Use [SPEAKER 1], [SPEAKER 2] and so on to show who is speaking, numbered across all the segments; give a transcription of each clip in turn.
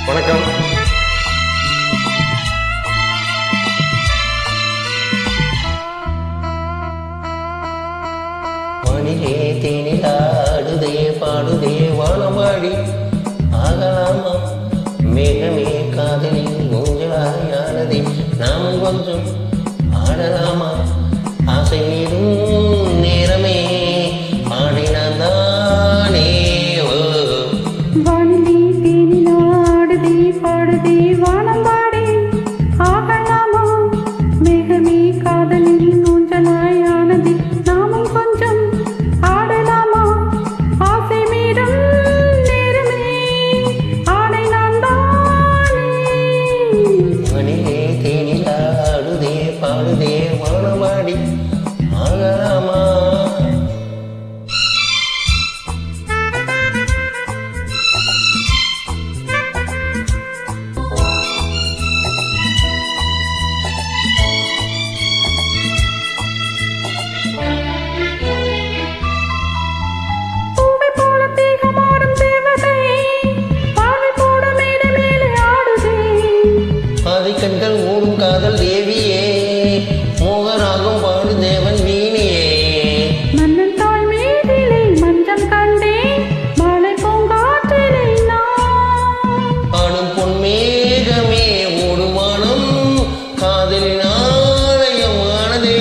[SPEAKER 1] வணக்கம்.
[SPEAKER 2] மணிலே தேனிலாடுதே பாடுதே வானவாடி ஆகலாமா மேகமே காதலில் ஊஞ்சலாயானதே நாமும் கொஞ்சம் ஆடலாமா ஆசை மீறும் நேரமே ஆடினான் தானே.
[SPEAKER 3] வானிலே தேனிலாடுதே பாடுதே வானவாடி ஆகலாமா மேகமே காதலில் ஊஞ்சலாயானதே நாமும் கொஞ்சம் ஆடலாமா ஆசை மீறும் நேரமே ஆடை நான் தானே.
[SPEAKER 2] மணிலே தேனிலாடுதே பாடுதே வானவாடி ஆகலாமா.
[SPEAKER 3] பூவை போல தேகமாடும் தேவதை பாவை போட மேடை மேலே ஆடுதே.
[SPEAKER 2] பாதை கண்கள் மூடும் காதல் தேவியே மோகராகம் பாடு தேவன் வீணியே.
[SPEAKER 3] மன்னன் தாய் மீதிலே மஞ்சம் கண்டேன் மாலை பூங்காற்றிலே நான்.
[SPEAKER 2] பாடும் பொன்மேகமே ஓடுமானம் காதலின் ஆலயமானதே.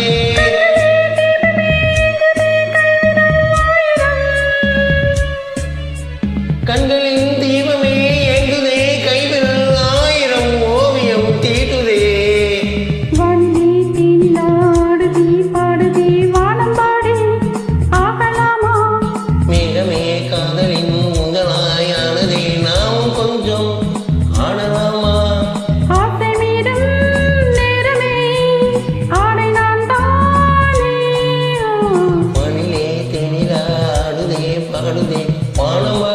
[SPEAKER 2] கண்களின் தீபமே எங்குதே கைவிரல் ஆயிரம் ஓவியம் தீட்டுதே.
[SPEAKER 3] வானிலே தேனிலாடுதே பாடுதே வானம்பாடி ஆகலாமா
[SPEAKER 2] மேகமே காதலின் முதலாயானதே நாம் கொஞ்சம் ஆடலாமா.
[SPEAKER 3] ஆசை மீறும் நேரமே ஆடை நான் தானே.
[SPEAKER 2] மணிலே தேனிலாடுதே பாடுதே வானமா